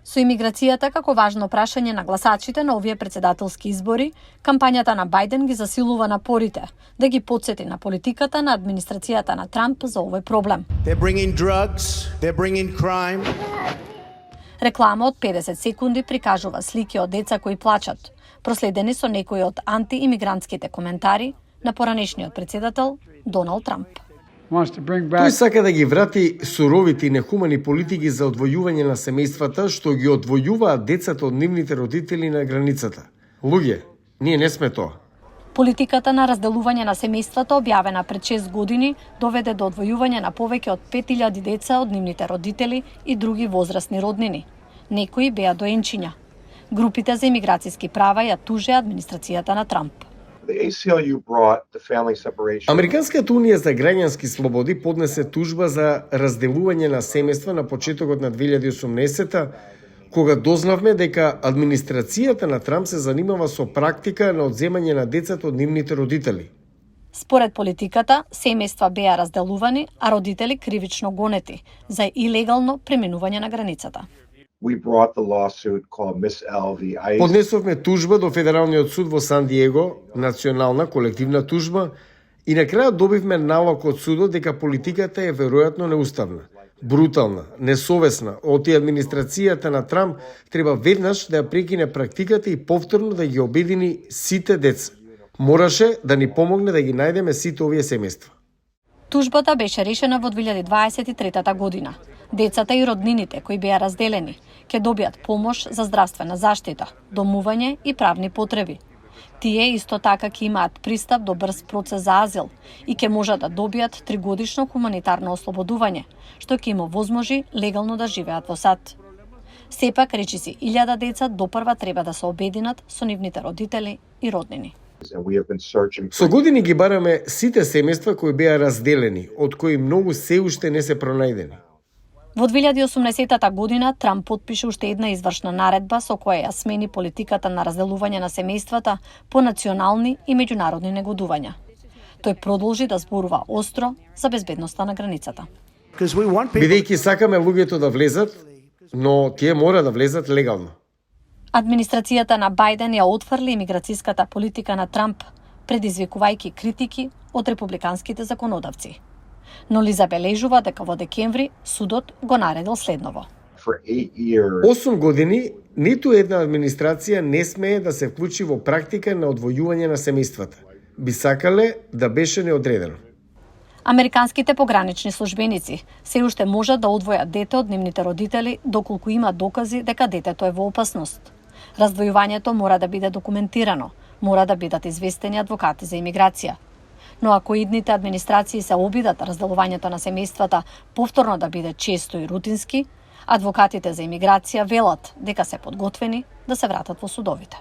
Со имиграцијата како важно прашање на гласачите на овие председателски избори, кампањата на Бајден ги засилува напорите да ги потсети на политиката на администрацијата на Трамп за овој проблем. Реклама од 50 секунди прикажува слики од деца кои плачат, проследени со некои од антиимигрантските коментари на поранешниот председател Доналд Трамп. Тој сака да ги врати суровите и нехумани политики за одвојување на семејствата што ги одвојуваат децата од нивните родители на границата. Луѓе, ние не сме тоа. Политиката на разделување на семејствата објавена пред 6 години доведе до одвојување на повеќе од 5000 деца од нивните родители и други возрастни роднини. Некои беа доенчиња. Групите за имиграцијски права ја тужеа администрацијата на Трамп. Американската унија за граѓански слободи поднесе тужба за разделување на семејства на почетокот на 2018 кога дознавме дека администрацијата на Трамп се занимава со практика на одземање на децата од нивните родители. Според политиката, семејства беа разделувани, а родители кривично гонети за илегално преминување на границата. Поднесовме тужба до Федералниот суд во Сан Диего, национална колективна тужба, и на крајот добивме налог од судот дека политиката е веројатно неуставна, брутална, несовесна, оти администрацијата на Трамп треба веднаш да ја прекине практиката и повторно да ги обедини сите деца. Мораше да ни помогне да ги најдеме сите овие семејства. Тужбата беше решена во 2023 година. Децата и роднините кои беа разделени ќе добијат помош за здравствена заштита, домување и правни потреби. Тие исто така ќе имаат пристап до брз процес за азил и ќе можат да добијат 3-годишно хуманитарно ослободување, што ќе им овозможи легално да живеат во САД. Сепак, речиси 1000 деца допрва треба да се обединат со нивните родители и роднини. Со години ги бараме сите семејства кои беа разделени, од кои многу се уште не се пронајдени. Во 2018 година Трамп потпише уште една извршна наредба со која ја смени политиката на разделување на семејствата по национални и меѓународни негодувања. Тој продолжи да зборува остро за безбедноста на границата. Бидејќи сакаме луѓето да влезат, но тие мора да влезат легално. Администрацијата на Бајден ја отфрли имиграцијската политика на Трамп, предизвикувајќи критики од републиканските законодавци. Но ли забележува дека во декември судот го наредил следново. 8 години ниту една администрација не смее да се вклучи во практика на одвојување на семејствата. Би сакале да беше неодредено. Американските погранични службеници се уште можат да одвојат дете од нивните родители доколку има докази дека детето е во опасност. Раздвојувањето мора да биде документирано, мора да бидат известени адвокати за имиграција. Но ако идните администрации се обидат разделувањето на семејствата повторно да биде често и рутински, адвокатите за имиграција велат дека се подготвени да се вратат во судовите.